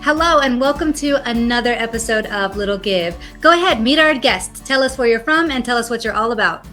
Hello, and welcome to another episode of Little Give. Go ahead, meet our guest. Tell us where you're from and tell us what you're all about.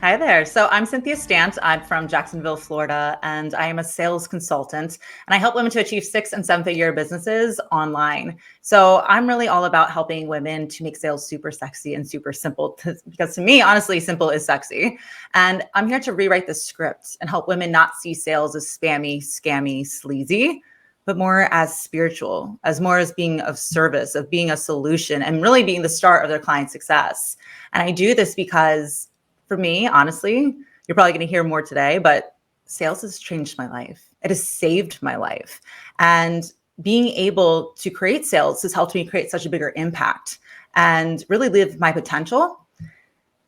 Hi there. So I'm Cynthia Stant. I'm from Jacksonville, Florida, and I am a sales consultant. And I help women to achieve 6- and 7-figure businesses online. So I'm really all about helping women to make sales super sexy and super simple, because to me, honestly, simple is sexy. And I'm here to rewrite the script and help women not see sales as spammy, scammy, sleazy, but more as spiritual, as more as being of service, of being a solution, and really being the start of their client success. And I do this because for me, honestly, you're probably going to hear more today, but sales has changed my life. It has saved my life. And being able to create sales has helped me create such a bigger impact and really live my potential.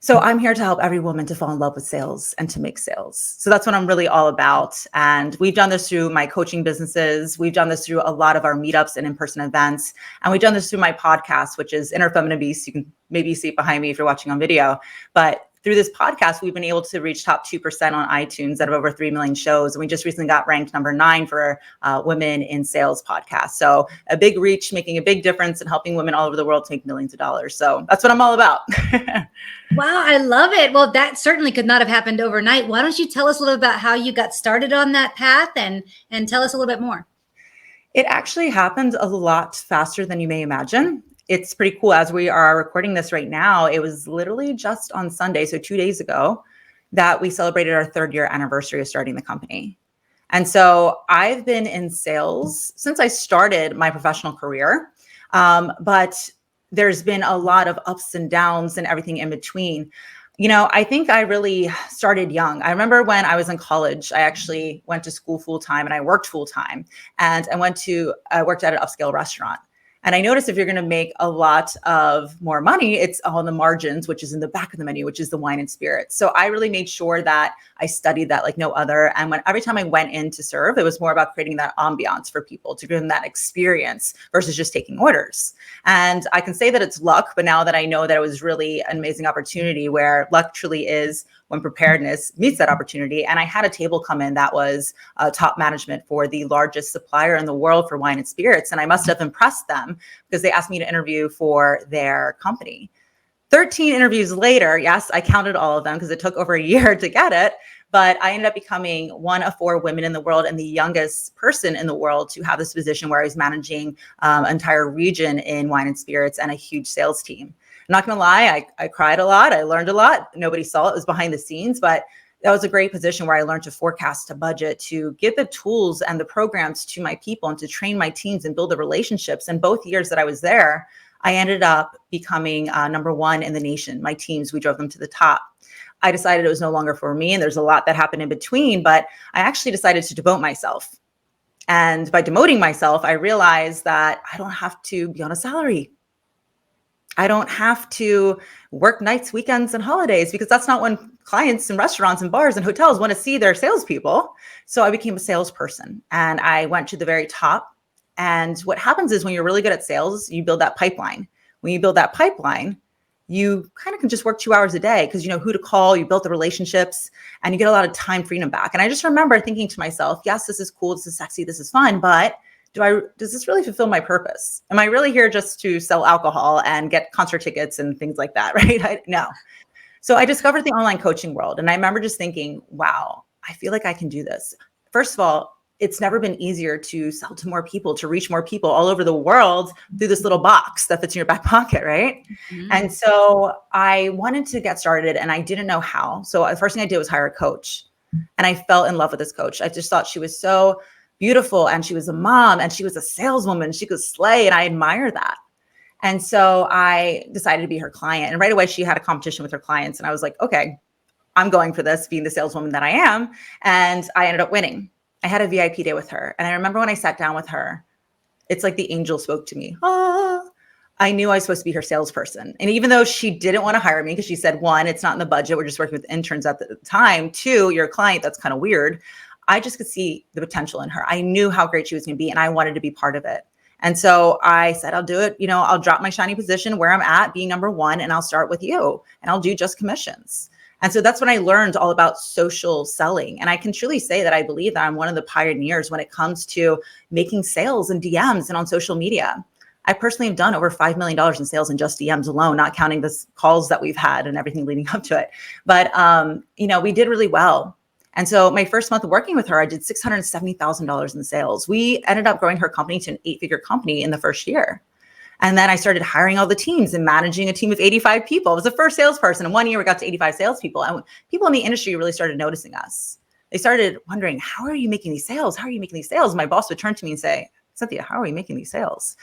So I'm here to help every woman to fall in love with sales and to make sales. So that's what I'm really all about. And we've done this through my coaching businesses. We've done this through a lot of our meetups and in-person events. And we've done this through my podcast, which is Inner Feminine Beast. You can maybe see it behind me if you're watching on video. But through this podcast, we've been able to reach top 2% on iTunes out of over 3 million shows. And we just recently got ranked number 9 for Women in Sales podcast. So a big reach, making a big difference and helping women all over the world to make millions of dollars. So that's what I'm all about. Wow, I love it. Well, that certainly could not have happened overnight. Why don't you tell us a little about how you got started on that path and tell us a little bit more? It actually happened a lot faster than you may imagine. It's pretty cool. As we are recording this right now, it was literally just on Sunday, so 2 days ago, that we celebrated our 3rd year anniversary of starting the company. And so I've been in sales since I started my professional career, but there's been a lot of ups and downs and everything in between. You know, I think I really started young. I remember when I was in college, I actually went to school full time and I worked full time. And I worked at an upscale restaurant. And I noticed if you're going to make a lot of more money, it's on the margins, which is in the back of the menu, which is the wine and spirits. So I really made sure that I studied that like no other. And every time I went in to serve, it was more about creating that ambiance for people, to give them that experience versus just taking orders. And I can say that it's luck, but now that I know that it was really an amazing opportunity, where luck truly is when preparedness meets that opportunity. And I had a table come in that was top management for the largest supplier in the world for wine and spirits. And I must have impressed them because they asked me to interview for their company. 13 interviews later, yes, I counted all of them because it took over a year to get it. But I ended up becoming one of 4 women in the world and the youngest person in the world to have this position, where I was managing an entire region in wine and spirits and a huge sales team. I'm not going to lie, I cried a lot. I learned a lot. Nobody saw it. It was behind the scenes, but that was a great position where I learned to forecast, to budget, to give the tools and the programs to my people and to train my teams and build the relationships. And both years that I was there, I ended up becoming number 1 in the nation. My teams, we drove them to the top. I decided it was no longer for me. And there's a lot that happened in between, but I actually decided to devote myself. And by demoting myself, I realized that I don't have to be on a salary. I don't have to work nights, weekends, and holidays, because that's not when clients and restaurants and bars and hotels want to see their salespeople. So I became a salesperson and I went to the very top. And what happens is when you're really good at sales, you build that pipeline. When you build that pipeline, you kind of can just work 2 hours a day because you know who to call, you built the relationships, and you get a lot of time freedom back. And I just remember thinking to myself, yes, this is cool, this is sexy, this is fun, but does this really fulfill my purpose? Am I really here just to sell alcohol and get concert tickets and things like that, right? No. So I discovered the online coaching world. And I remember just thinking, wow, I feel like I can do this. First of all, it's never been easier to sell to more people, to reach more people all over the world through this little box that fits in your back pocket, right? Mm-hmm. And so I wanted to get started and I didn't know how. So the first thing I did was hire a coach. And I fell in love with this coach. I just thought she was so beautiful, and she was a mom, and she was a saleswoman. She could slay, and I admire that. And so I decided to be her client. And right away, she had a competition with her clients, and I was like, okay, I'm going for this, being the saleswoman that I am. And I ended up winning. I had a VIP day with her, and I remember when I sat down with her, it's like the angel spoke to me. I knew I was supposed to be her salesperson. And even though she didn't want to hire me because she said, 1, it's not in the budget, we're just working with interns at the time. 2, you're a client, that's kind of weird. I just could see the potential in her. I knew how great she was going to be, and I wanted to be part of it. And so I said, I'll do it. You know, I'll drop my shiny position where I'm at, being number 1, and I'll start with you, and I'll do just commissions. And so that's when I learned all about social selling. And I can truly say that I believe that I'm one of the pioneers when it comes to making sales and DMs and on social media. I personally have done over $5 million in sales in just DMs alone, not counting the calls that we've had and everything leading up to it. But, we did really well. And so my first month of working with her, I did $670,000 in sales. We ended up growing her company to an 8-figure company in the first year. And then I started hiring all the teams and managing a team of 85 people. I was the first salesperson. In 1 year, we got to 85 salespeople. And people in the industry really started noticing us. They started wondering, how are you making these sales? How are you making these sales? My boss would turn to me and say, Cynthia, how are we making these sales?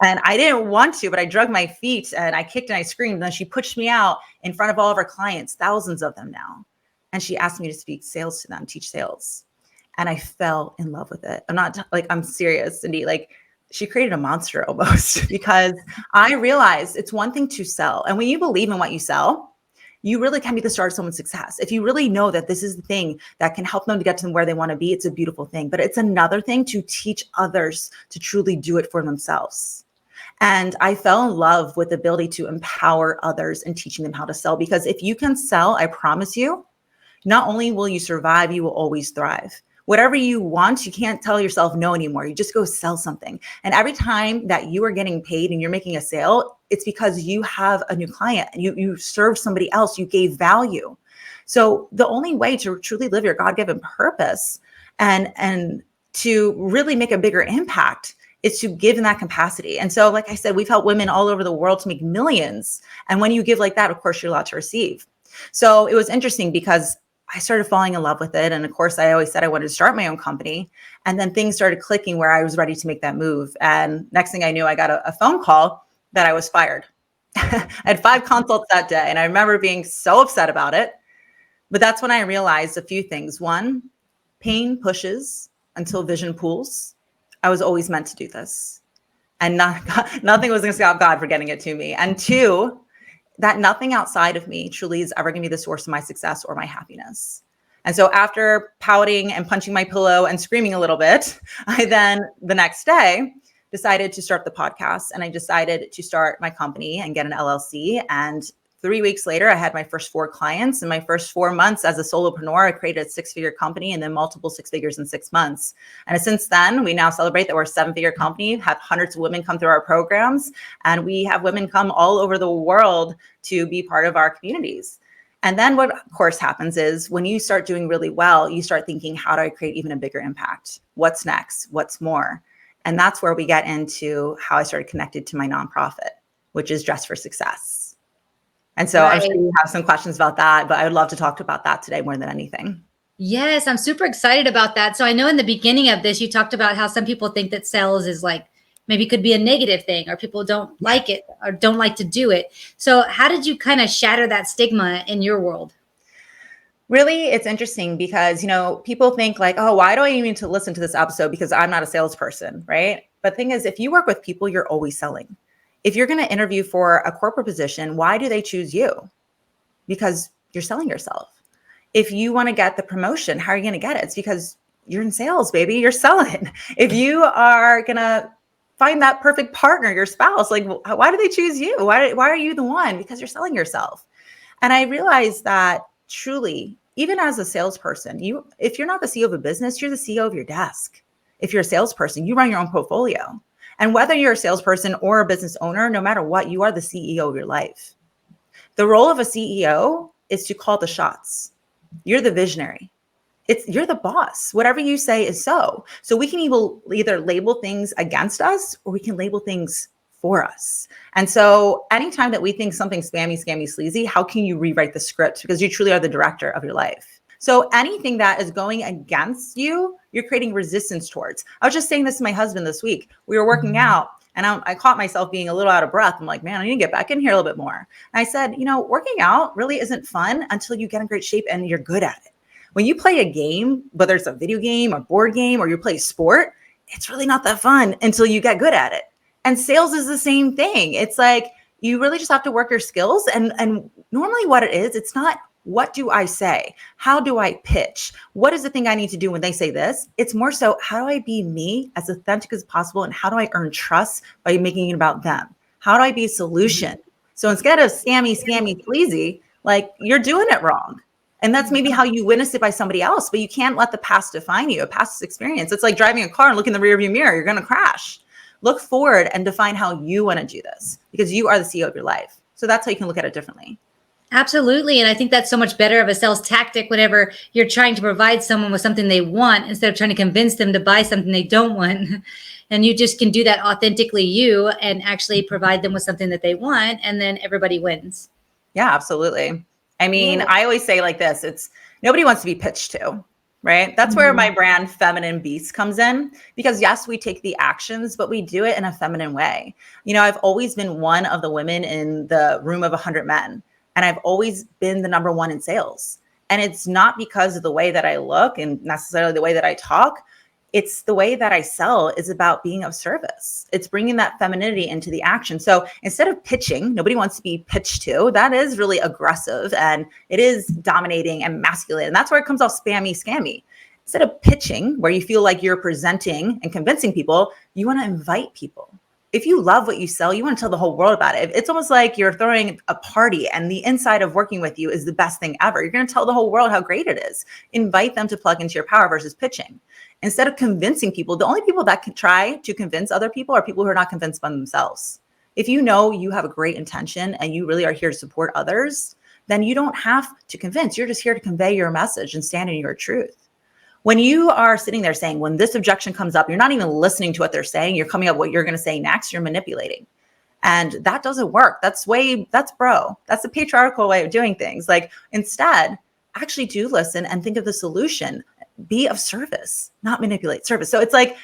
And I didn't want to, but I drug my feet and I kicked and I screamed. And then she pushed me out in front of all of our clients, thousands of them now. And she asked me to speak sales to them, teach sales. And I fell in love with it. I'm serious, Cindy. She created a monster almost because I realized it's one thing to sell. And when you believe in what you sell, you really can be the start of someone's success. If you really know that this is the thing that can help them to get to where they want to be, it's a beautiful thing. But it's another thing to teach others to truly do it for themselves. And I fell in love with the ability to empower others and teaching them how to sell. Because if you can sell, I promise you, not only will you survive, you will always thrive. Whatever you want, you can't tell yourself no anymore. You just go sell something. And every time that you are getting paid and you're making a sale, it's because you have a new client and you served somebody else, you gave value. So the only way to truly live your God-given purpose and to really make a bigger impact is to give in that capacity. And so, like I said, we've helped women all over the world to make millions. And when you give like that, of course, you're allowed to receive. So it was interesting because I started falling in love with it. And of course, I always said I wanted to start my own company. And then things started clicking where I was ready to make that move. And next thing I knew, I got a phone call that I was fired. I had 5 consults that day. And I remember being so upset about it. But that's when I realized a few things. One, pain pushes until vision pools. I was always meant to do this. And nothing was going to stop God for getting it to me. And 2, that nothing outside of me truly is ever going to be the source of my success or my happiness. And so after pouting and punching my pillow and screaming a little bit, I then the next day decided to start the podcast, and I decided to start my company and get an LLC. And 3 weeks later, I had my first 4 clients. In my first 4 months as a solopreneur, I created a 6-figure company and then multiple 6 figures in 6 months. And since then, we now celebrate that we're a 7-figure company, have hundreds of women come through our programs, and we have women come all over the world to be part of our communities. And then what, of course, happens is when you start doing really well, you start thinking, how do I create even a bigger impact? What's next? What's more? And that's where we get into how I started connected to my nonprofit, which is Dress for Success. And so I'm sure you have some questions about that, but I would love to talk about that today more than anything. Yes, I'm super excited about that. So I know in the beginning of this, you talked about how some people think that sales is maybe could be a negative thing, or people don't like it or don't like to do it. So how did you kind of shatter that stigma in your world? Really, it's interesting because, people think oh, why do I even need to listen to this episode? Because I'm not a salesperson, right? But the thing is, if you work with people, you're always selling. If you're going to interview for a corporate position, why do they choose you? Because you're selling yourself. If you want to get the promotion, how are you going to get it? It's because you're in sales, baby. You're selling. If you are going to find that perfect partner, your spouse, why do they choose you? Why are you the one? Because you're selling yourself. And I realized that truly, even as a salesperson, if you're not the CEO of a business, you're the CEO of your desk. If you're a salesperson, you run your own portfolio. And whether you're a salesperson or a business owner, no matter what, you are the CEO of your life. The role of a CEO is to call the shots. You're the visionary. You're the boss. Whatever you say is so. So we can either label things against us or we can label things for us. And so anytime that we think something's spammy, sleazy, how can you rewrite the script? Because you truly are the director of your life. So anything that is going against you, you're creating resistance towards. I was just saying this to my husband this week. We were working out and I caught myself being a little out of breath. I'm like, man, I need to get back in here a little bit more. And I said, working out really isn't fun until you get in great shape and you're good at it. When you play a game, whether it's a video game or board game or you play sport, it's really not that fun until you get good at it. And sales is the same thing. It's you really just have to work your skills. And normally what it is, it's not, what do I say? How do I pitch? What is the thing I need to do when they say this? It's more so, how do I be me as authentic as possible? And how do I earn trust by making it about them? How do I be a solution? So instead of scammy, sleazy, like you're doing it wrong. And that's maybe how you witnessed it by somebody else, but you can't let the past define you, a past experience. It's like driving a car and look in the rearview mirror, you're going to crash. Look forward and define how you want to do this, because you are the CEO of your life. So that's how you can look at it differently. Absolutely. And I think that's so much better of a sales tactic whenever you're trying to provide someone with something they want instead of trying to convince them to buy something they don't want. And you just can do that authentically you and actually provide them with something that they want, and then everybody wins. Yeah, absolutely. I mean, I always say like this, it's nobody wants to be pitched to, right? That's where my brand Feminine Beast comes in, because yes, we take the actions, but we do it in a feminine way. You know, I've always been one of the women in the room of 100 men, and I've always been the number one in sales. And it's not because of the way that I look and necessarily the way that I talk. It's the way that I sell is about being of service. It's bringing that femininity into the action. So instead of pitching, nobody wants to be pitched to. That is really aggressive and it is dominating and masculine. And that's where it comes off spammy, scammy. Instead of pitching, where you feel like you're presenting and convincing people, you want to invite people. If you love what you sell, you want to tell the whole world about it. It's almost like you're throwing a party and the inside of working with you is the best thing ever. You're going to tell the whole world how great it is. Invite them to plug into your power versus pitching. Instead of convincing people, the only people that can try to convince other people are people who are not convinced by themselves. If you know you have a great intention and you really are here to support others, then you don't have to convince. You're just here to convey your message and stand in your truth. When you are sitting there saying, when this objection comes up, you're not even listening to what they're saying. You're coming up with what you're going to say next. You're manipulating. And that doesn't work. That's bro. That's the patriarchal way of doing things. Like instead, actually do listen and think of the solution. Be of service, not manipulate service. So it's like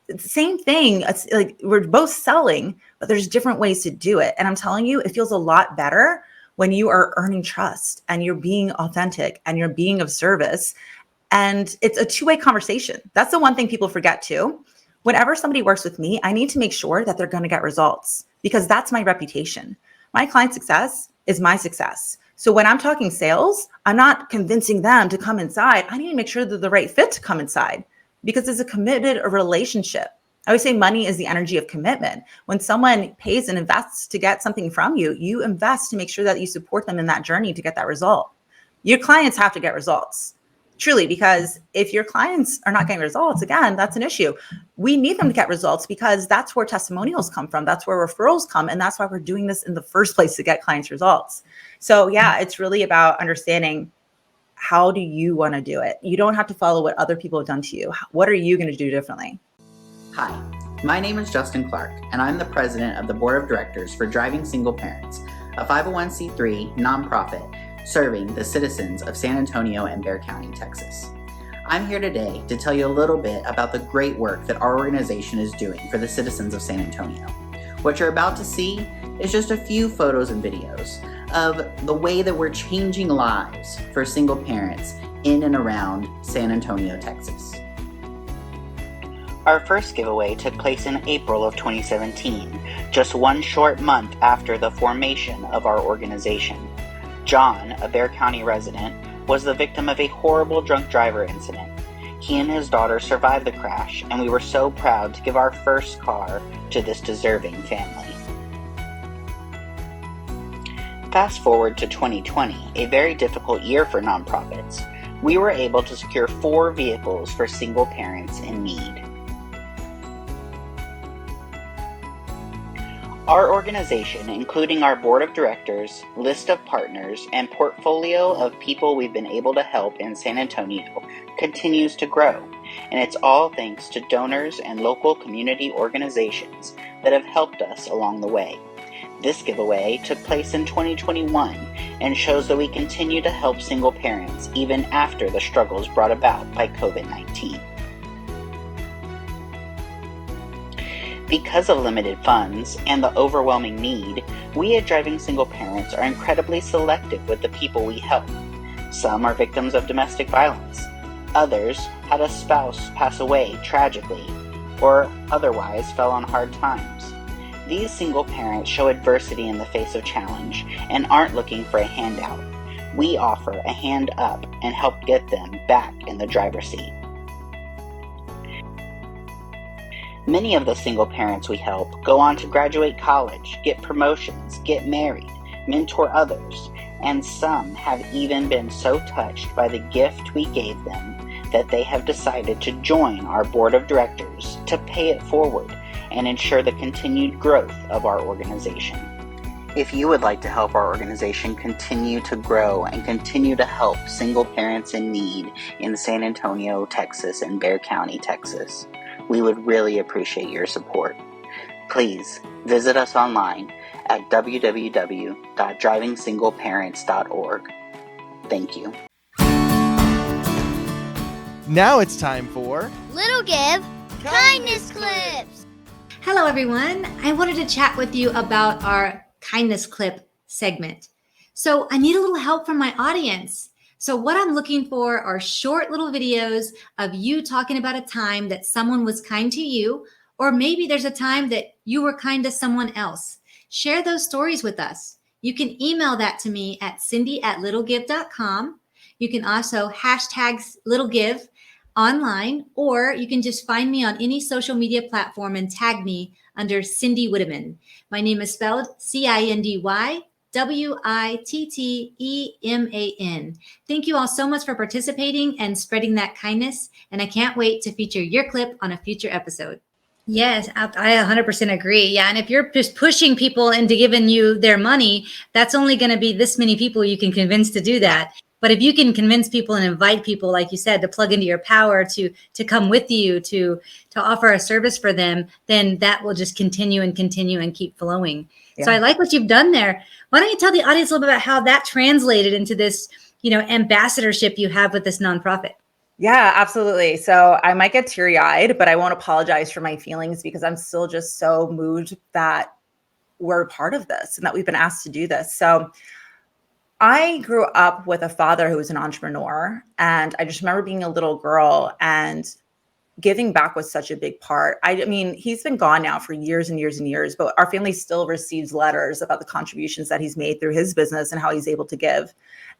the same thing. It's like we're both selling, but there's different ways to do it. And I'm telling you, it feels a lot better when you are earning trust and you're being authentic and you're being of service. And it's a two-way conversation. That's the one thing people forget too. Whenever somebody works with me, I need to make sure that they're going to get results, because that's my reputation. My client success is my success. So when I'm talking sales, I'm not convincing them to come inside. I need to make sure they're the right fit to come inside, because it's a committed relationship. I always say money is the energy of commitment. When someone pays and invests to get something from you, you invest to make sure that you support them in that journey to get that result. Your clients have to get results. Truly, because if your clients are not getting results, again, that's an issue. We need them to get results because that's where testimonials come from. That's where referrals come. And that's why we're doing this in the first place, to get clients results. So yeah, it's really about understanding, how do you want to do it? You don't have to follow what other people have done to you. What are you going to do differently? Hi, my name is Justin Clark, and I'm the president of the board of directors for Driving Single Parents, a 501c3 nonprofit serving the citizens of San Antonio and Bexar County, Texas. I'm here today to tell you a little bit about the great work that our organization is doing for the citizens of San Antonio. What you're about to see is just a few photos and videos of the way that we're changing lives for single parents in and around San Antonio, Texas. Our first giveaway took place in April of 2017, just one short month after the formation of our organization. John, a Bexar County resident, was the victim of a horrible drunk driver incident. He and his daughter survived the crash, and we were so proud to give our first car to this deserving family. Fast forward to 2020, a very difficult year for nonprofits. We were able to secure 4 vehicles for single parents in need. Our organization, including our board of directors, list of partners, and portfolio of people we've been able to help in San Antonio, continues to grow, and it's all thanks to donors and local community organizations that have helped us along the way. This giveaway took place in 2021 and shows that we continue to help single parents even after the struggles brought about by COVID-19. Because of limited funds and the overwhelming need, we at Driving Single Parents are incredibly selective with the people we help. Some are victims of domestic violence. Others had a spouse pass away tragically, or otherwise fell on hard times. These single parents show adversity in the face of challenge and aren't looking for a handout. We offer a hand up and help get them back in the driver's seat. Many of the single parents we help go on to graduate college, get promotions, get married, mentor others, and some have even been so touched by the gift we gave them that they have decided to join our board of directors to pay it forward and ensure the continued growth of our organization. If you would like to help our organization continue to grow and continue to help single parents in need in San Antonio, Texas, and Bexar County, Texas, we would really appreciate your support. Please visit us online at www.drivingsingleparents.org. Thank you. Now it's time for Little Give Kindness Clips. Hello, everyone. I wanted to chat with you about our kindness clip segment. So I need a little help from my audience. So what I'm looking for are short little videos of you talking about a time that someone was kind to you, or maybe there's a time that you were kind to someone else. Share those stories with us. You can email that to me at cindy@littlegive.com. You can also hashtag littlegive online, or you can just find me on any social media platform and tag me under Cindy Witteman. My name is spelled CindyWitteman. Thank you all so much for participating and spreading that kindness, and I can't wait to feature your clip on a future episode. Yes, I 100% agree. Yeah, and if you're just pushing people into giving you their money, that's only going to be this many people you can convince to do that. But if you can convince people and invite people, like you said, to plug into your power, to come with you, to offer a service for them, then that will just continue and keep flowing. Yeah. So I like what you've done there. Why don't you tell the audience a little bit about how that translated into this, ambassadorship you have with this nonprofit? Yeah, absolutely. So I might get teary-eyed, but I won't apologize for my feelings because I'm still just so moved that we're a part of this and that we've been asked to do this. So I grew up with a father who was an entrepreneur, and I just remember being a little girl and giving back was such a big part. I mean, he's been gone now for years and years and years, but our family still receives letters about the contributions that he's made through his business and how he's able to give.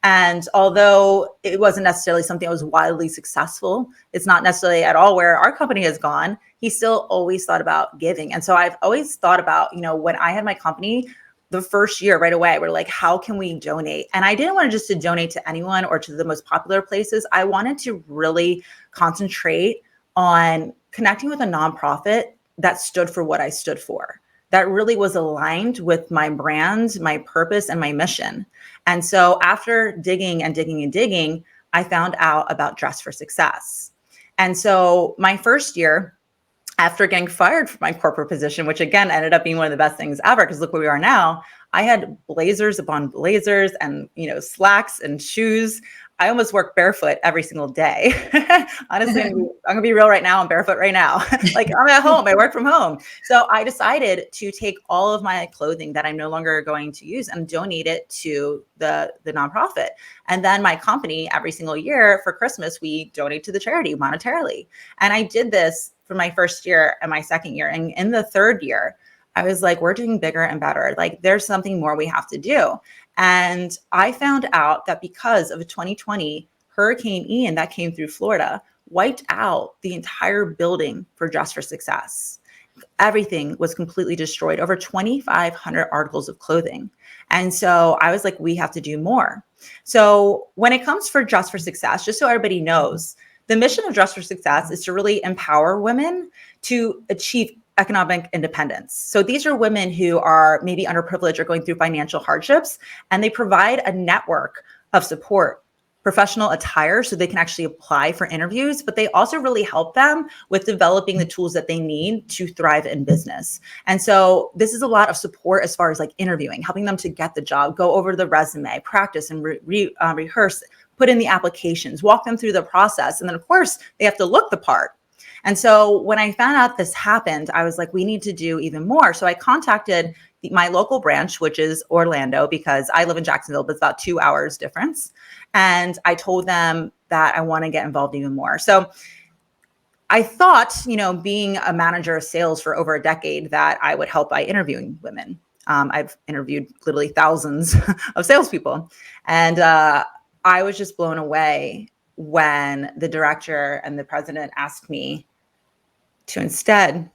And although it wasn't necessarily something that was wildly successful, it's not necessarily at all where our company has gone. He still always thought about giving. And so I've always thought about, when I had my company, the first year right away, we're like, how can we donate? And I didn't want just to donate to anyone or to the most popular places. I wanted to really concentrate on connecting with a nonprofit that stood for what I stood for, that really was aligned with my brand, my purpose, and my mission. And so after digging and digging and digging, I found out about Dress for Success. And so my first year, after getting fired from my corporate position, which again ended up being one of the best things ever, because look where we are now, I had blazers upon blazers and, slacks and shoes. I almost work barefoot every single day. Honestly, I'm gonna be real right now. I'm barefoot right now. Like I'm at home, I work from home. So I decided to take all of my clothing that I'm no longer going to use and donate it to the nonprofit. And then my company, every single year for Christmas, we donate to the charity monetarily. And I did this for my first year and my second year. And in the third year, I was like, we're doing bigger and better. Like there's something more we have to do. And I found out that because of 2020 Hurricane Ian that came through Florida, wiped out the entire building for Dress for Success. Everything was completely destroyed, over 2,500 articles of clothing. And so I was like, we have to do more. So when it comes for Dress for Success, just so everybody knows, the mission of Dress for Success is to really empower women to achieve economic independence. So these are women who are maybe underprivileged or going through financial hardships, and they provide a network of support, professional attire, so they can actually apply for interviews, but they also really help them with developing the tools that they need to thrive in business. And so this is a lot of support as far as like interviewing, helping them to get the job, go over the resume, practice and rehearse, put in the applications, walk them through the process. And then of course they have to look the part. And so when I found out this happened, I was like, we need to do even more. So I contacted my local branch, which is Orlando, because I live in Jacksonville, but it's about 2 hours difference. And I told them that I want to get involved even more. So I thought, being a manager of sales for over a decade, that I would help by interviewing women. I've interviewed literally thousands of salespeople. And I was just blown away when the director and the president asked me to instead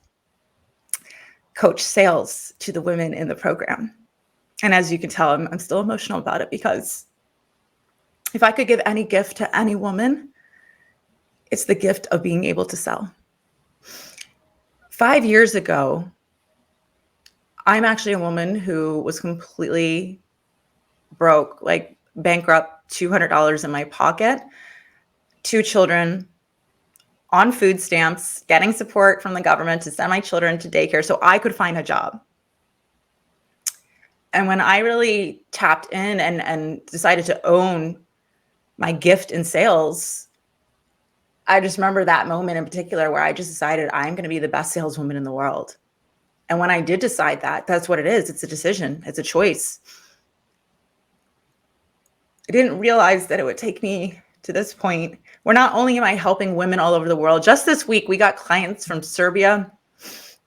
coach sales to the women in the program. And as you can tell, I'm still emotional about it, because if I could give any gift to any woman, it's the gift of being able to sell. 5 years ago, I'm actually a woman who was completely broke, like bankrupt, $200 in my pocket, 2 children, on food stamps, getting support from the government to send my children to daycare so I could find a job. And when I really tapped in and decided to own my gift in sales, I just remember that moment in particular where I just decided I'm going to be the best saleswoman in the world. And when I did decide that, that's what it is. It's a decision. It's a choice. I didn't realize that it would take me to this point where not only am I helping women all over the world, just this week, we got clients from Serbia,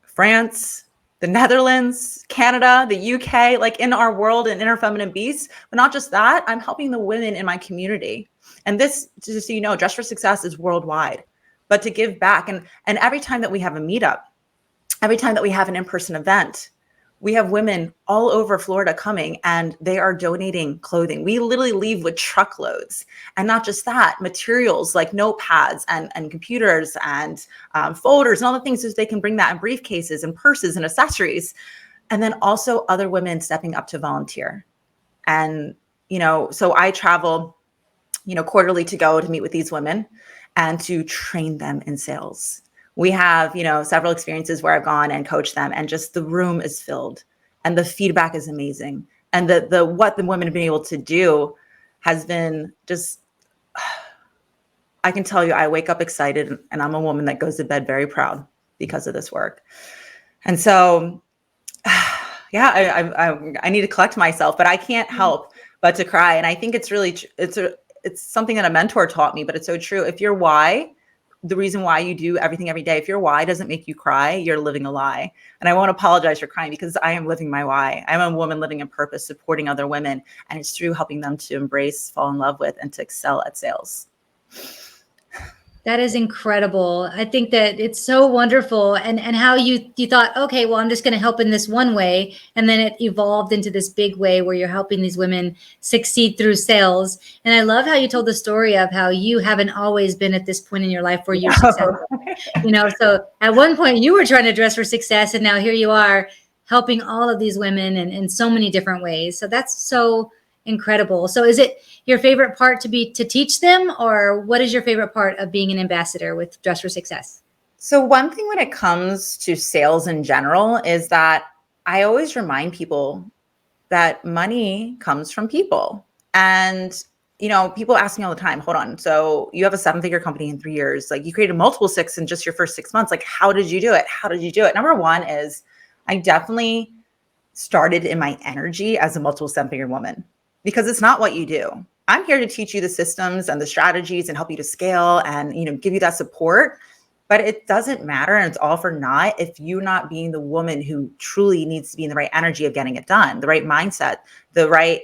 France, the Netherlands, Canada, the UK, like in our world and Inner Feminine Beasts. But not just that, I'm helping the women in my community. And this, just so you know, Dress for Success is worldwide. But to give back, and every time that we have a meetup, every time that we have an in-person event, we have women all over Florida coming, and they are donating clothing. We literally leave with truckloads. And not just that, materials like notepads and computers and folders and all the things, so they can bring that in briefcases and purses and accessories. And then also other women stepping up to volunteer. And, so I travel, quarterly to go to meet with these women and to train them in sales. We have, several experiences where I've gone and coached them, and just the room is filled and the feedback is amazing. And the what the women have been able to do has been just, I can tell you, I wake up excited, and I'm a woman that goes to bed very proud because of this work. And so, I need to collect myself, but I can't help but to cry. And I think it's really, it's something that a mentor taught me, but it's so true. If your why, the reason why you do everything every day, if your why doesn't make you cry, you're living a lie. And I won't apologize for crying, because I am living my why. I'm a woman living in purpose, supporting other women. And it's through helping them to embrace, fall in love with, and to excel at sales. That is incredible. I think that it's so wonderful. And how you thought, okay, well, I'm just going to help in this one way. And then it evolved into this big way where you're helping these women succeed through sales. And I love how you told the story of how you haven't always been at this point in your life where you're successful. So at one point you were trying to dress for success, and now here you are helping all of these women in so many different ways. So that's so incredible. So is it your favorite part to teach them, or what is your favorite part of being an ambassador with Dress for Success? So one thing when it comes to sales in general is that I always remind people that money comes from people. And, people ask me all the time, hold on, so you have a 7-figure company in 3 years, like you created multiple 6 in just your first 6 months. Like, how did you do it? How did you do it? Number one is I definitely started in my energy as a multiple 7-figure woman, because it's not what you do. I'm here to teach you the systems and the strategies and help you to scale and, give you that support. But it doesn't matter, and it's all for naught if you're not being the woman who truly needs to be in the right energy of getting it done, the right mindset, the right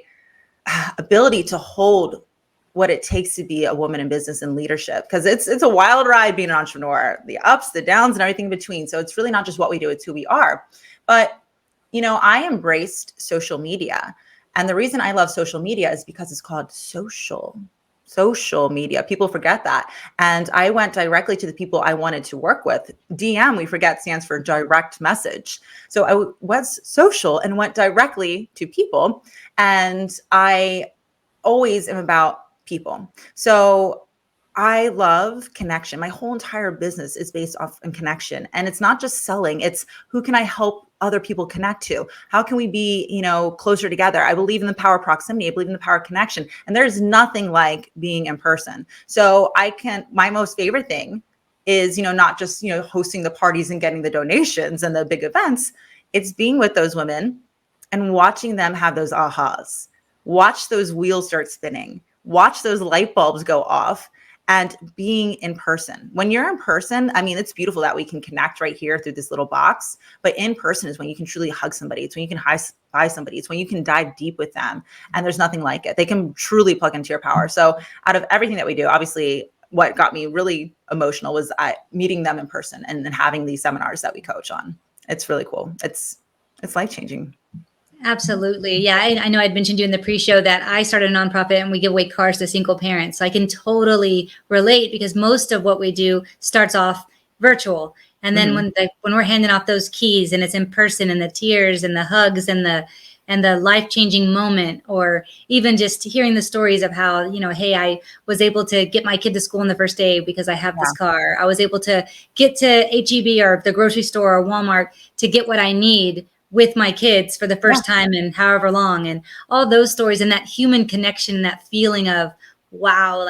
ability to hold what it takes to be a woman in business and leadership. Because it's a wild ride being an entrepreneur, the ups, the downs, and everything in between. So it's really not just what we do, it's who we are. But, I embraced social media. And the reason I love social media is because it's called social media. People forget that. And I went directly to the people I wanted to work with. DM, we forget, stands for direct message. So I was social and went directly to people. And I always am about people. So I love connection. My whole entire business is based off in connection. And it's not just selling. It's who can I help other people connect to? How can we be, closer together? I believe in the power of proximity. I believe in the power of connection. And there's nothing like being in person. So my most favorite thing is, not just, hosting the parties and getting the donations and the big events. It's being with those women and watching them have those ahas, watch those wheels start spinning, watch those light bulbs go off, and being in person. When you're in person, it's beautiful that we can connect right here through this little box, but in person is when you can truly hug somebody. It's when you can high-five somebody. It's when you can dive deep with them, and there's nothing like it. They can truly plug into your power. So out of everything that we do, obviously what got me really emotional was meeting them in person and then having these seminars that we coach on. It's really cool. It's life-changing. Absolutely. Yeah. I know I'd mentioned you in the pre-show that I started a nonprofit and we give away cars to single parents. So I can totally relate because most of what we do starts off virtual. And then when we're handing off those keys and it's in person and the tears and the hugs and the life-changing moment, or even just hearing the stories of how, hey, I was able to get my kid to school on the first day because I have this car. I was able to get to HEB or the grocery store or Walmart to get what I need with my kids for the first time in however long, and all those stories and that human connection, that feeling of, wow,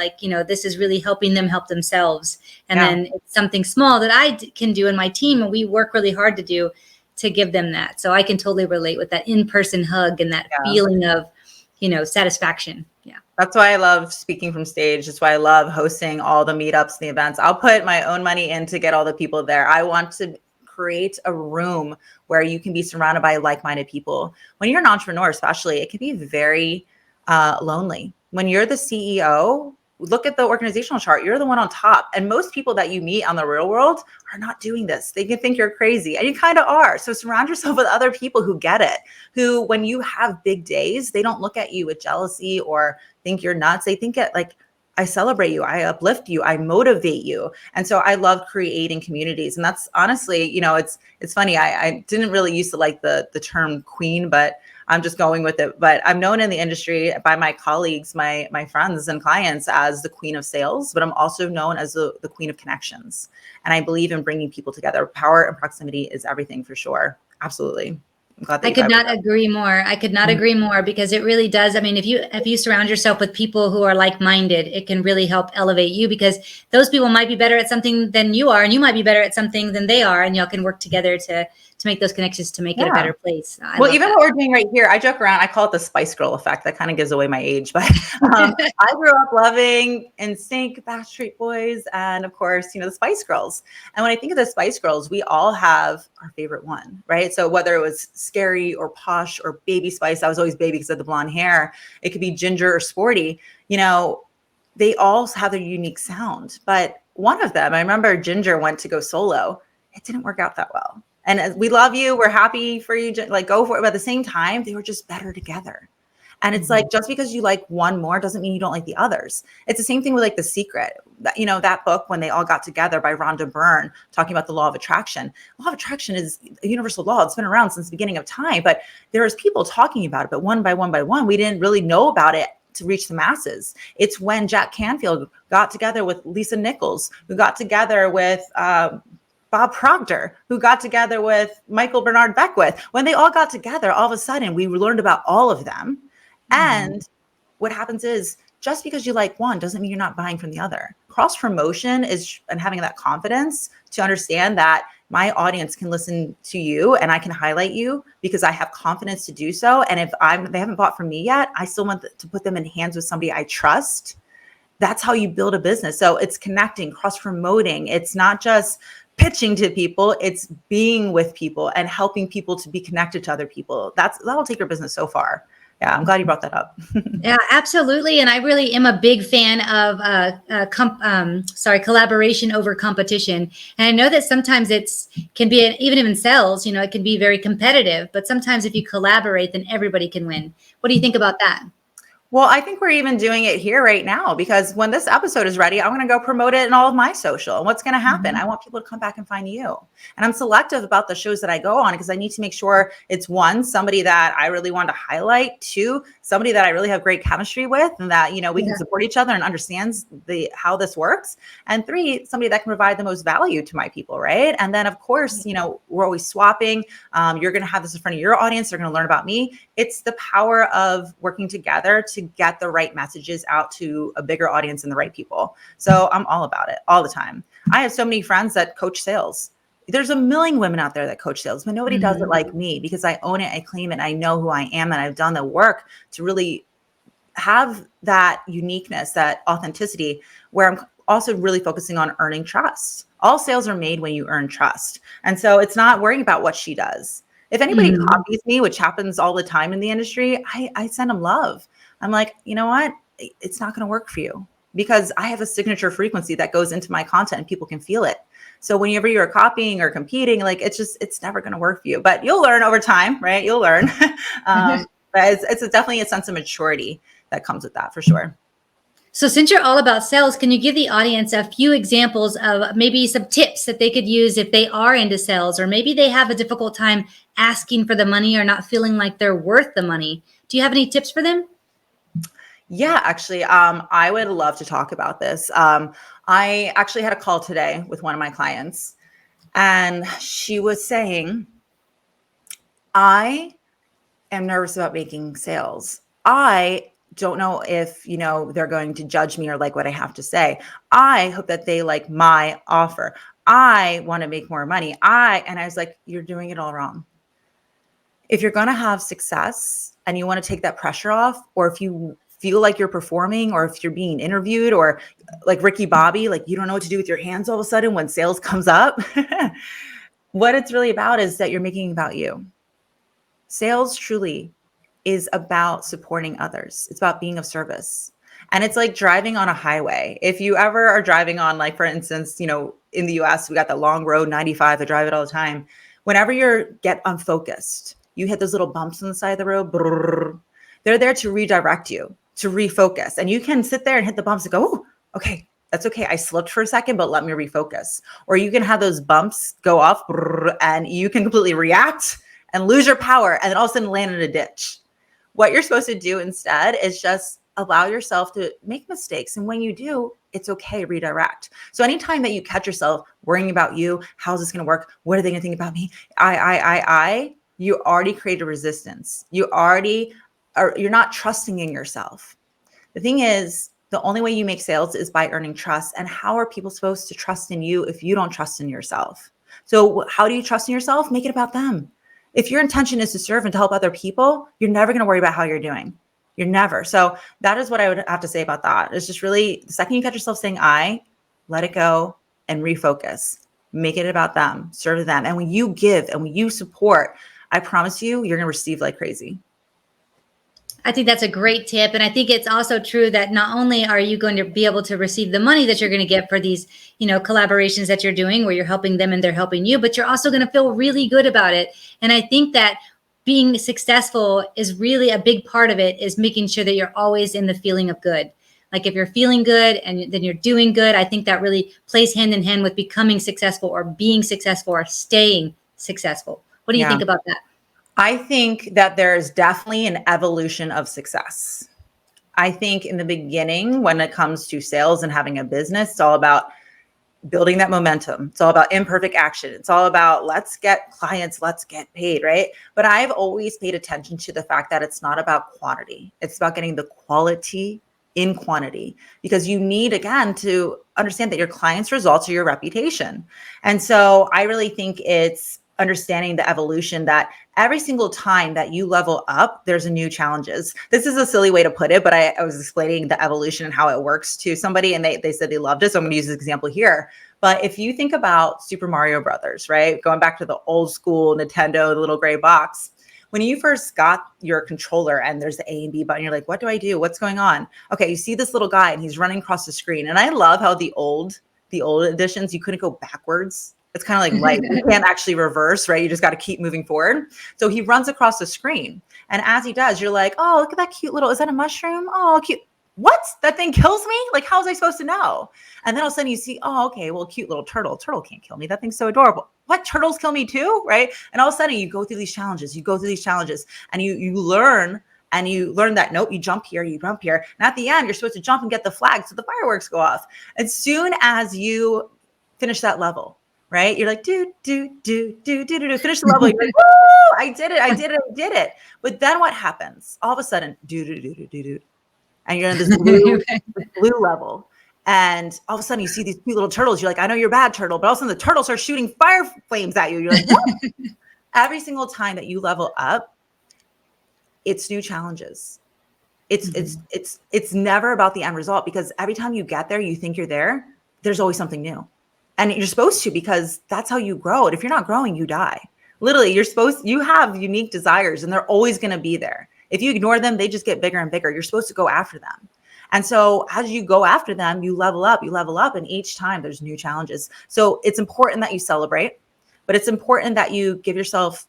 this is really helping them help themselves. And then it's something small that I can do in my team, and we work really hard to do to give them that. So I can totally relate with that in-person hug and that feeling of, satisfaction. Yeah. That's why I love speaking from stage. That's why I love hosting all the meetups and the events. I'll put my own money in to get all the people there. I want to create a room where you can be surrounded by like-minded people. When you're an entrepreneur, especially, it can be very lonely. When you're the CEO, look at the organizational chart. You're the one on top. And most people that you meet on the real world are not doing this. They can think you're crazy, and you kind of are. So surround yourself with other people who get it, who, when you have big days, they don't look at you with jealousy or think you're nuts. They think I celebrate you, I uplift you, I motivate you. And so I love creating communities. And that's honestly, it's funny. I didn't really used to like the term queen, but I'm just going with it. But I'm known in the industry by my colleagues, my friends and clients, as the queen of sales, but I'm also known as the queen of connections. And I believe in bringing people together. Power and proximity is everything, for sure. Absolutely. I could not agree more. I could not agree more, because it really does. I mean, if you surround yourself with people who are like-minded, it can really help elevate you, because those people might be better at something than you are, and you might be better at something than they are, and y'all can work together to make those connections to make it a better place. Well, even what we're doing right here, I joke around. I call it the Spice Girl effect. That kind of gives away my age, but I grew up loving NSYNC, Backstreet Boys, and of course, the Spice Girls. And when I think of the Spice Girls, we all have our favorite one, right? So whether it was Scary or Posh or Baby Spice, I was always Baby because of the blonde hair. It could be Ginger or Sporty. They all have their unique sound. But one of them, I remember Ginger went to go solo. It didn't work out that well. And we love you. We're happy for you. Like, go for it. But at the same time, they were just better together. And it's like, just because you like one more doesn't mean you don't like the others. It's the same thing with like The Secret. That book, when they all got together, by Rhonda Byrne, talking about the law of attraction. Law of attraction is a universal law. It's been around since the beginning of time, but there's people talking about it. But one by one, we didn't really know about it to reach the masses. It's when Jack Canfield got together with Lisa Nichols, who got together with Bob Proctor, who got together with Michael Bernard Beckwith. When they all got together, all of a sudden we learned about all of them. And what happens is, just because you like one doesn't mean you're not buying from the other. Cross promotion and having that confidence to understand that my audience can listen to you and I can highlight you because I have confidence to do so. And if they haven't bought from me yet, I still want to put them in hands with somebody I trust. That's how you build a business. So it's connecting, cross promoting. It's not just pitching to people, it's being with people and helping people to be connected to other people. That'll take your business so far. Yeah, I'm glad you brought that up. Yeah, absolutely. And I really am a big fan of collaboration over competition. And I know that sometimes can be, even in sales, it can be very competitive, but sometimes if you collaborate, then everybody can win. What do you think about that? Well, I think we're even doing it here right now, because when this episode is ready, I'm going to go promote it in all of my social. And what's going to happen? I want people to come back and find you. And I'm selective about the shows that I go on, because I need to make sure it's, one, somebody that I really want to highlight, two, somebody that I really have great chemistry with, and that, we can support each other and understands how this works. And three, somebody that can provide the most value to my people, right? And then, of course, we're always swapping. You're going to have this in front of your audience. They're going to learn about me. It's the power of working together to get the right messages out to a bigger audience and the right people. So I'm all about it all the time. I have so many friends that coach sales. There's a million women out there that coach sales, but nobody does it like me, because I own it, I claim it, I know who I am, and I've done the work to really have that uniqueness, that authenticity, where I'm also really focusing on earning trust. All sales are made when you earn trust. And so it's not worrying about what she does. If anybody copies me, which happens all the time in the industry, I send them love. I'm like, you know what? It's not going to work for you. because I have a signature frequency that goes into my content and people can feel it. So whenever you're copying or competing, like it's never going to work for you, but you'll learn over time, right? You'll learn. But it's definitely a sense of maturity that comes with that for sure. So since you're all about sales, can you give the audience a few examples of maybe some tips that they could use if they are into sales, or maybe they have a difficult time asking for the money or not feeling like they're worth the money? Do you have any tips for them? Yeah, actually, I would love to talk about this. I actually had a call today with one of my clients, and she was saying, I am nervous about making sales. I don't know if, they're going to judge me or like what I have to say. I hope that they like my offer. I want to make more money. And I was like, you're doing it all wrong. If you're going to have success and you want to take that pressure off, or if you feel like you're performing, or if you're being interviewed, or like Ricky Bobby, like you don't know what to do with your hands all of a sudden when sales comes up, what it's really about is that you're making it about you. Sales truly is about supporting others. It's about being of service. And it's like driving on a highway. If you ever are driving on, like, for instance, in the US, we got the long road 95. I drive it all the time. Whenever you get unfocused, you hit those little bumps on the side of the road. Brrr, they're there to redirect you, to refocus. And you can sit there and hit the bumps and go, oh, okay, that's okay. I slipped for a second, but let me refocus. Or you can have those bumps go off and you can completely react and lose your power and then all of a sudden land in a ditch. What you're supposed to do instead is just allow yourself to make mistakes. And when you do, it's okay, redirect. So anytime that you catch yourself worrying about you, how's this going to work? What are they going to think about me? You already created resistance. You're not trusting in yourself. The thing is, the only way you make sales is by earning trust. And how are people supposed to trust in you if you don't trust in yourself? So how do you trust in yourself? Make it about them. If your intention is to serve and to help other people, you're never going to worry about how you're doing. You're never. So that is what I would have to say about that. It's just really, the second you catch yourself saying let it go and refocus. Make it about them, serve them. And when you give and when you support, I promise you, you're going to receive like crazy. I think that's a great tip. And I think it's also true that not only are you going to be able to receive the money that you're going to get for these, collaborations that you're doing where you're helping them and they're helping you, but you're also going to feel really good about it. And I think that being successful is really a big part of it, is making sure that you're always in the feeling of good. Like if you're feeling good and then you're doing good, I think that really plays hand in hand with becoming successful or being successful or staying successful. What do you think about that? I think that there's definitely an evolution of success. I think in the beginning, when it comes to sales and having a business, it's all about building that momentum. It's all about imperfect action. It's all about let's get clients, let's get paid, right? But I've always paid attention to the fact that it's not about quantity. It's about getting the quality in quantity, because you need, again, to understand that your clients' results are your reputation. And so I really think it's understanding the evolution, that every single time that you level up, there's a new challenges. This is a silly way to put it, but I was explaining the evolution and how it works to somebody, and they said they loved it. So I'm going to use this example here. But if you think about Super Mario Brothers, right? Going back to the old school Nintendo, the little gray box. When you first got your controller and there's the A and B button, you're like, what do I do? What's going on? Okay, you see this little guy and he's running across the screen. And I love how the old editions, you couldn't go backwards. It's kind of like life. You can't actually reverse, right? You just got to keep moving forward. So he runs across the screen. And as he does, you're like, oh, look at that cute little, is that a mushroom? Oh, cute. What? That thing kills me? Like, how was I supposed to know? And then all of a sudden you see, oh, okay, well, cute little turtle. Turtle can't kill me. That thing's so adorable. What? Turtles kill me too, right? And all of a sudden you go through these challenges. And you learn that, nope, you jump here. And at the end, you're supposed to jump and get the flag so the fireworks go off. As soon as you finish that level, right? You're like, do, finish the level. You're like, woo, I did it. But then what happens? All of a sudden, do. And you're in this blue level. And all of a sudden you see these cute little turtles. You're like, I know you're bad, turtle. But all of a sudden the turtles are shooting fire flames at you. You're like, what? Every single time that you level up, it's new challenges. It's never about the end result, because every time you get there, you think you're there. There's always something new. And you're supposed to, because that's how you grow. And if you're not growing, you die. Literally, you have unique desires and they're always going to be there. If you ignore them, they just get bigger and bigger. You're supposed to go after them. And so as you go after them, you level up, and each time there's new challenges. So it's important that you celebrate, but it's important that you grant yourself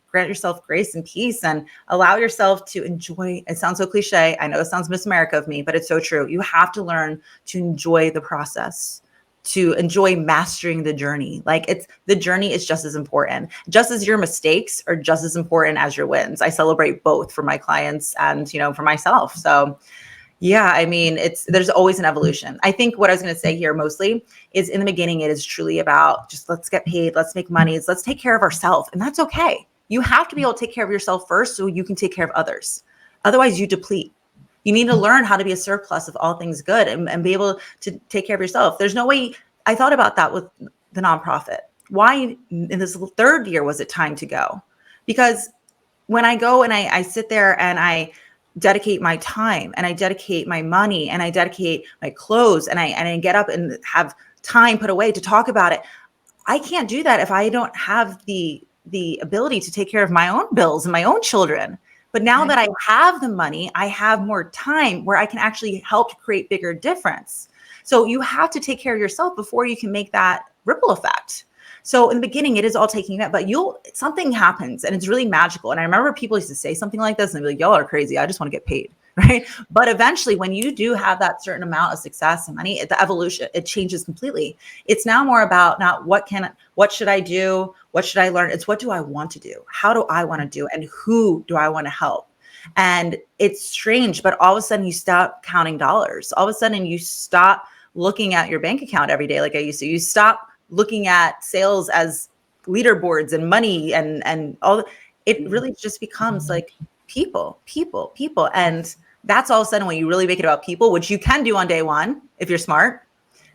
grace and peace and allow yourself to enjoy. It sounds so cliche. I know it sounds Miss America of me, but it's so true. You have to learn to enjoy the process, to enjoy mastering the journey. Like the journey is just as important, just as your mistakes are just as important as your wins. I celebrate both for my clients and, for myself. So yeah, I mean, there's always an evolution. I think what I was going to say here mostly is in the beginning, it is truly about just let's get paid, let's make money, let's take care of ourselves. And that's okay. You have to be able to take care of yourself first so you can take care of others. Otherwise you deplete. You need to learn how to be a surplus of all things good and be able to take care of yourself. There's no way. I thought about that with the nonprofit. Why in this third year was it time to go? Because when I go and I sit there and I dedicate my time and I dedicate my money and I dedicate my clothes and I get up and have time put away to talk about it, I can't do that if I don't have the ability to take care of my own bills and my own children. But now that I have the money, I have more time where I can actually help to create bigger difference. So you have to take care of yourself before you can make that ripple effect. So in the beginning, it is all taking that, but something happens and it's really magical. And I remember people used to say something like this and they'd be like, y'all are crazy. I just want to get paid, right? But eventually when you do have that certain amount of success and money, the evolution, it changes completely. It's now more about not what should I do? What should I learn? It's what do I want to do? How do I want to do? And who do I want to help? And it's strange, but all of a sudden you stop counting dollars. All of a sudden you stop looking at your bank account every day like I used to. You stop looking at sales as leaderboards and money and all. It really just becomes like people. And that's all of a sudden when you really make it about people, which you can do on day one if you're smart.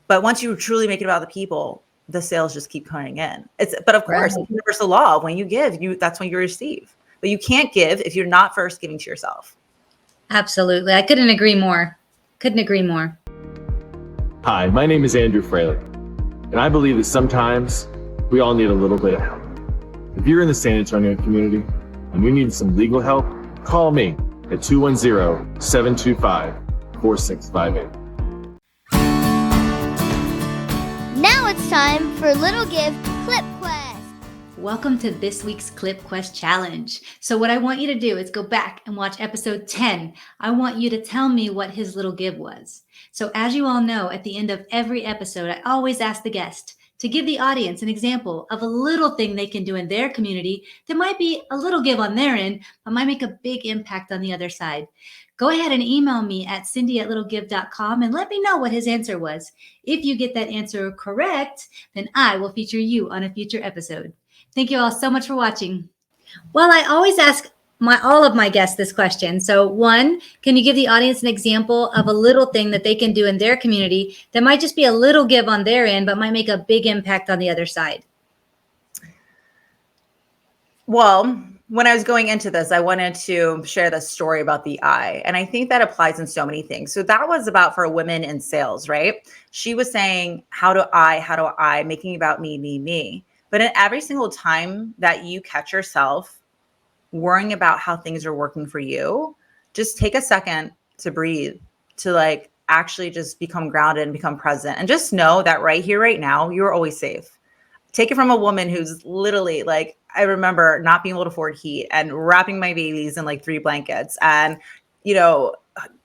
But once you truly make it about the people, the sales just keep coming in. But of course, it's universal law. When you give, that's when you receive. But you can't give if you're not first giving to yourself. Absolutely. I couldn't agree more. Hi, my name is Andrew Fraley, and I believe that sometimes we all need a little bit of help. If you're in the San Antonio community and you need some legal help, call me at 210-725-4658. Now it's time for Little Give Clip Quest. Welcome to this week's Clip Quest Challenge. So what I want you to do is go back and watch episode 10. I want you to tell me what his little give was. So as you all know, at the end of every episode, I always ask the guest to give the audience an example of a little thing they can do in their community that might be a little give on their end, but might make a big impact on the other side. Go ahead and email me at cindy@littlegive.com and let me know what his answer was. If you get that answer correct, then I will feature you on a future episode. Thank you all so much for watching. Well, I always ask all of my guests this question. So one, can you give the audience an example of a little thing that they can do in their community that might just be a little give on their end, but might make a big impact on the other side? Well, when I was going into this, I wanted to share the story about the I, and I think that applies in so many things. So that was about for women in sales, right? She was saying, how do I, making about me. But in every single time that you catch yourself worrying about how things are working for you, just take a second to breathe, to actually just become grounded and become present. And just know that right here, right now, you're always safe. Take it from a woman who's literally I remember not being able to afford heat and wrapping my babies in 3 blankets and,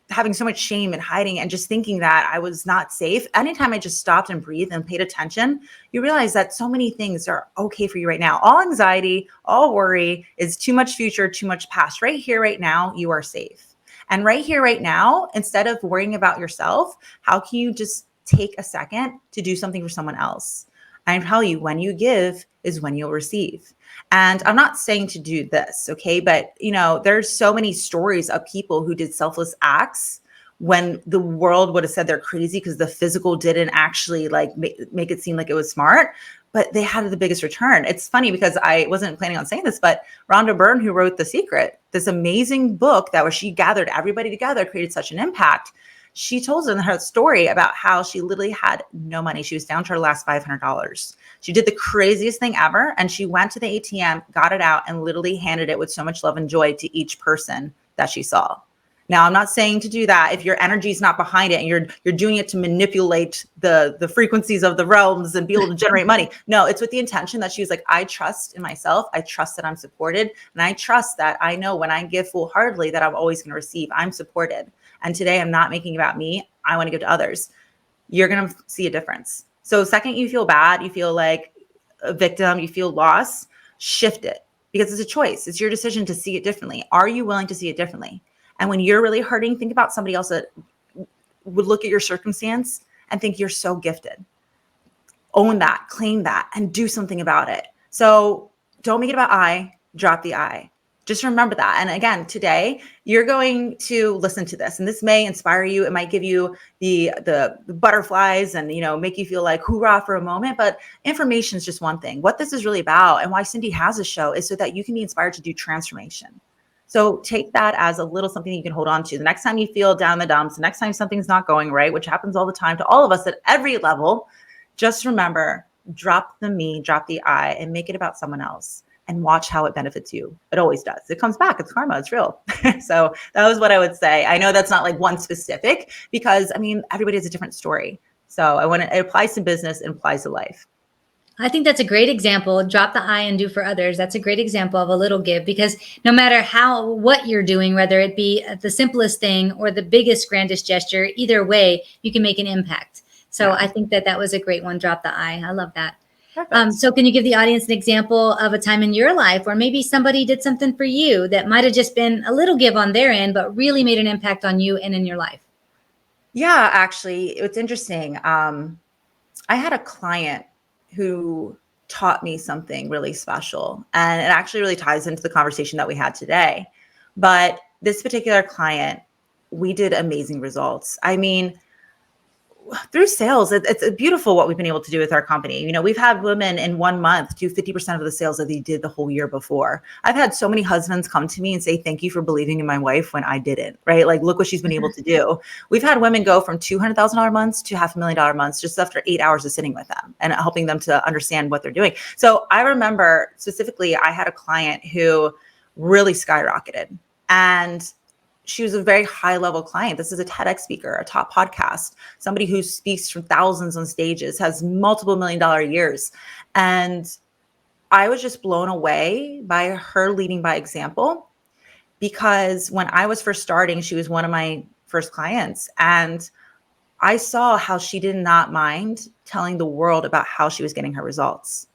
having so much shame and hiding and just thinking that I was not safe. Anytime I just stopped and breathed and paid attention, you realize that so many things are okay for you right now. All anxiety, all worry is too much future, too much past. Right here, right now, you are safe. And right here, right now, instead of worrying about yourself, how can you just take a second to do something for someone else? I tell you, when you give is when you'll receive. And I'm not saying to do this, okay? But, there's so many stories of people who did selfless acts when the world would have said they're crazy because the physical didn't actually make it seem like it was smart, but they had the biggest return. It's funny because I wasn't planning on saying this, but Rhonda Byrne, who wrote The Secret, this amazing book where she gathered everybody together, created such an impact. She told in her story about how she literally had no money. She was down to her last $500. She did the craziest thing ever. And she went to the ATM, got it out, and literally handed it with so much love and joy to each person that she saw. Now, I'm not saying to do that if your energy is not behind it and you're doing it to manipulate the frequencies of the realms and be able to generate money. No, it's with the intention that she was like, I trust in myself. I trust that I'm supported. And I trust that I know when I give full-heartedly that I'm always going to receive. I'm supported. And today I'm not making it about me. I want to give to others. You're going to see a difference. So second you feel bad, you feel like a victim, you feel lost, shift it because it's a choice. It's your decision to see it differently. Are you willing to see it differently? And when you're really hurting, think about somebody else that would look at your circumstance and think you're so gifted. Own that, claim that, and do something about it. So don't make it about I, drop the I. Just remember that. And again, today you're going to listen to this and this may inspire you. It might give you the butterflies and, make you feel like hoorah for a moment, but information is just one thing. What this is really about and why Cindy has a show is so that you can be inspired to do transformation. So take that as a little something you can hold on to. The next time you feel down the dumps, the next time something's not going right, which happens all the time to all of us at every level, just remember, drop the me, drop the I, and make it about someone else and watch how it benefits you. It always does. It comes back. It's karma. It's real. So that was what I would say. I know that's not like one specific because, everybody has a different story. So it applies to business, it applies to life. I think that's a great example. Drop the I and do for others. That's a great example of a little give because no matter what you're doing, whether it be the simplest thing or the biggest, grandest gesture, either way, you can make an impact. So yeah. I think that was a great one. Drop the I. I love that. So can you give the audience an example of a time in your life where maybe somebody did something for you that might have just been a little give on their end, but really made an impact on you and in your life? Yeah, actually, it's interesting. I had a client who taught me something really special. And it actually really ties into the conversation that we had today. But this particular client, we did amazing results. Through sales, it's beautiful what we've been able to do with our company. We've had women in 1 month do 50% of the sales that they did the whole year before. I've had so many husbands come to me and say, thank you for believing in my wife when I didn't, right? Like, look what she's been able to do. We've had women go from $200,000 months to $500,000 months just after 8 hours of sitting with them and helping them to understand what they're doing. So I remember specifically, I had a client who really skyrocketed and she was a very high level client. This is a TEDx speaker, a top podcast, somebody who speaks from thousands on stages, has multiple $1 million years. And I was just blown away by her leading by example, because when I was first starting, she was one of my first clients. And I saw how she did not mind telling the world about how she was getting her results.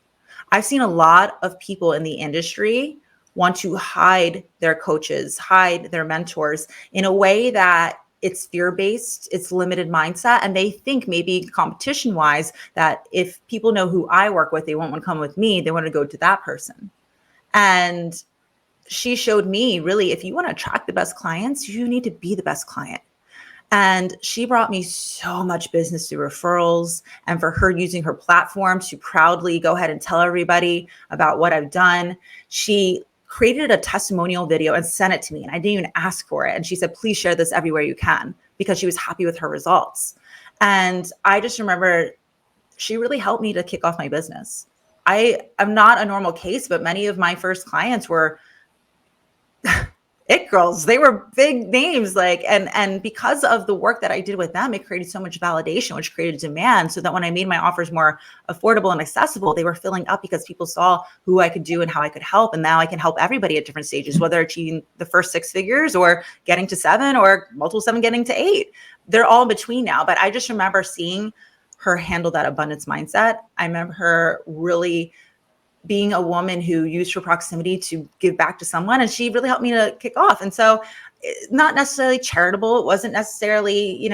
I've seen a lot of people in the industry want to hide their coaches, hide their mentors in a way that it's fear-based, it's limited mindset. And they think maybe competition-wise that if people know who I work with, they won't want to come with me. They want to go to that person. And she showed me really, if you want to attract the best clients, you need to be the best client. And she brought me so much business through referrals and for her using her platform to proudly go ahead and tell everybody about what I've done. She created a testimonial video and sent it to me. And I didn't even ask for it. And she said, please share this everywhere you can, because she was happy with her results. And I just remember she really helped me to kick off my business. I'm not a normal case, but many of my first clients were it girls. They were big names, and because of the work that I did with them, it created so much validation, which created demand, so that when I made my offers more affordable and accessible, they were filling up because people saw who I could do and how I could help. And now I can help everybody at different stages, whether achieving the first 6 figures or getting to 7 or multiple 7 getting to 8. They're all in between now. But I just remember seeing her handle that abundance mindset. I remember her really being a woman who used her proximity to give back to someone. And she really helped me to kick off. And so not necessarily charitable. It wasn't necessarily,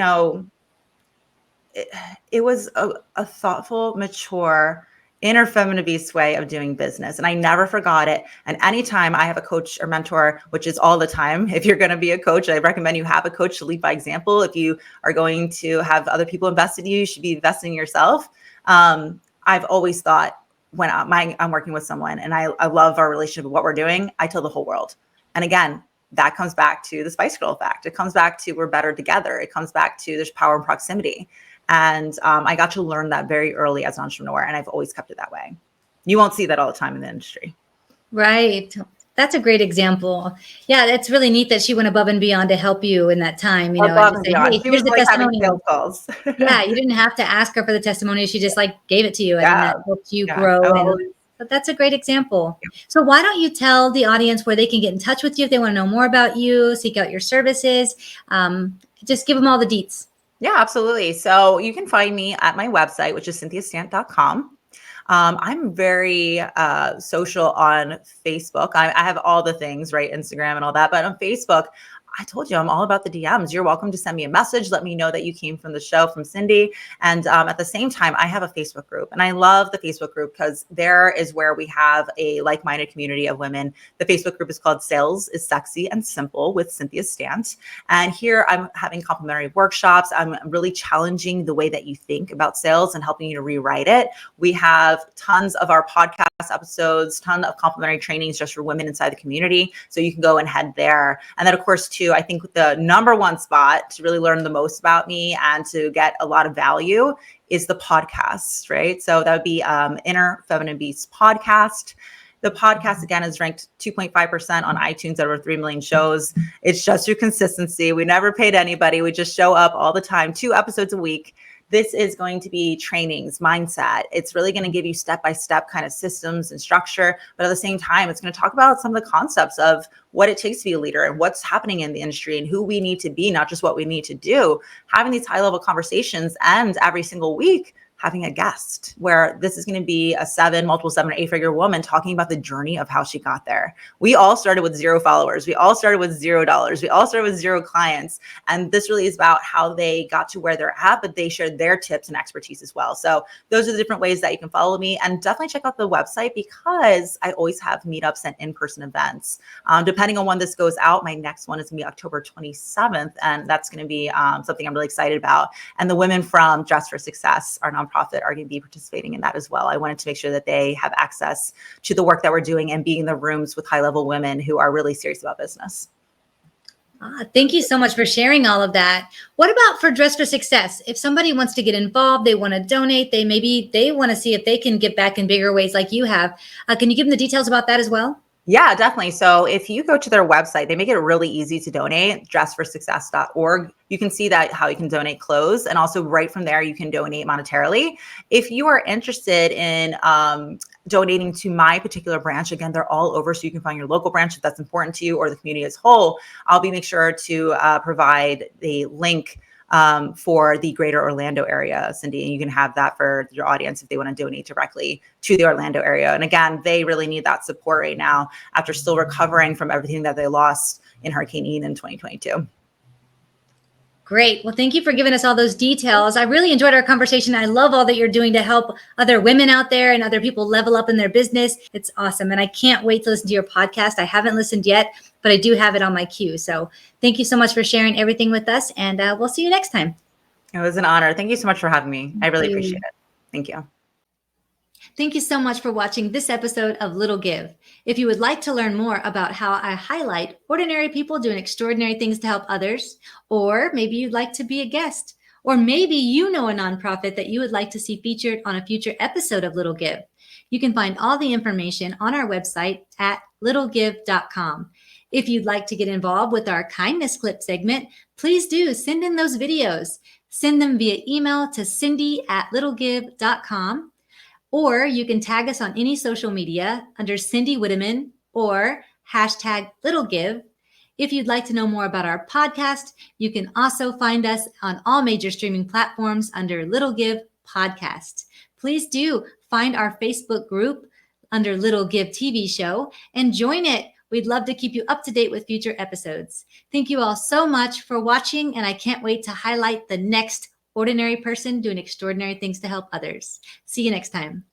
it was a thoughtful, mature, inner feminine beast way of doing business. And I never forgot it. And anytime I have a coach or mentor, which is all the time, if you're going to be a coach, I recommend you have a coach to lead by example. If you are going to have other people invest in you, you should be investing in yourself. I've always thought, when I'm working with someone and I love our relationship, what we're doing, I tell the whole world. And again, that comes back to the Spice Girl effect. It comes back to we're better together. It comes back to there's power in proximity. And I got to learn that very early as an entrepreneur, and I've always kept it that way. You won't see that all the time in the industry. Right. That's a great example. Yeah, it's really neat that she went above and beyond to help you in that time, you know, Above and and just say, beyond. hey, She here's was the like having testimonial. sales calls. Yeah, you didn't have to ask her for the testimony. She just like gave it to you, and then Yeah. that helped you Yeah. grow. Oh, But that's a great example. So why don't you tell the audience where they can get in touch with you if they want to know more about you, seek out your services? Just give them all the deets. yeah, absolutely. So you can find me at my website, which is cynthiastant.com. I'm very social on Facebook. I have all the things, right? Instagram and all that. But on Facebook, I told you I'm all about the DMs. You're welcome to send me a message. Let me know that you came from the show from Cindy. And at the same time, I have a Facebook group. And I love the Facebook group because there is where we have a like-minded community of women. The Facebook group is called Sales is Sexy and Simple with Cynthia Stant. And here I'm having complimentary workshops. I'm really challenging the way that you think about sales and helping you to rewrite it. We have tons of our podcast episodes, ton of complimentary trainings just for women inside the community. So you can go and head there. And then of course, too, I think the number one spot to really learn the most about me and to get a lot of value is the podcast, right? So that would be Inner Feminine Beast podcast. The podcast, again, is ranked 2.5% on iTunes, over 3 million shows. It's just through consistency. We never paid anybody. We just show up all the time, 2 episodes a week. This is going to be trainings, mindset. It's really going to give you step-by-step kind of systems and structure. But at the same time, it's going to talk about some of the concepts of what it takes to be a leader and what's happening in the industry and who we need to be, not just what we need to do. Having these high-level conversations, and every single week, having a guest where this is going to be a multiple 7 or 8 figure woman talking about the journey of how she got there. We all started with 0 followers. We all started with $0. We all started with 0 clients. And this really is about how they got to where they're at, but they shared their tips and expertise as well. So those are the different ways that you can follow me, and definitely check out the website because I always have meetups and in-person events. Depending on when this goes out, my next one is going to be October 27th. And that's going to be something I'm really excited about. And the women from Dress for Success, our nonprofit, are going to be participating in that as well. I wanted to make sure that they have access to the work that we're doing and being in the rooms with high-level women who are really serious about business. Thank you so much for sharing all of that. What about for Dress for Success? If somebody wants to get involved, they want to donate, they want to see if they can give back in bigger ways like you have. Can you give them the details about that as well? Yeah, definitely. So if you go to their website, they make it really easy to donate, dressforsuccess.org. You can see that how you can donate clothes, and also right from there, you can donate monetarily. If you are interested in donating to my particular branch, again, they're all over, so you can find your local branch if that's important to you, or the community as a whole. I'll make sure to provide the link for the greater Orlando area, Cindy, and you can have that for your audience if they want to donate directly to the Orlando area. And again, they really need that support right now after still recovering from everything that they lost in Hurricane Ian in 2022. Great. Well, thank you for giving us all those details. I really enjoyed our conversation. I love all that you're doing to help other women out there and other people level up in their business. It's awesome. And I can't wait to listen to your podcast. I haven't listened yet, but I do have it on my queue. So thank you so much for sharing everything with us. And we'll see you next time. It was an honor. Thank you so much for having me. I really appreciate it. Thank you. Thank you so much for watching this episode of Little Give. If you would like to learn more about how I highlight ordinary people doing extraordinary things to help others, or maybe you'd like to be a guest, or maybe you know a nonprofit that you would like to see featured on a future episode of Little Give, you can find all the information on our website at littlegive.com. If you'd like to get involved with our kindness clip segment, please do send in those videos. Send them via email to cindy@littlegive.com. Or you can tag us on any social media under Cindy Witteman or #LittleGive. If you'd like to know more about our podcast, you can also find us on all major streaming platforms under Little Give Podcast. Please do find our Facebook group under Little Give TV show and join it. We'd love to keep you up to date with future episodes. Thank you all so much for watching, and I can't wait to highlight the next ordinary person doing extraordinary things to help others. See you next time.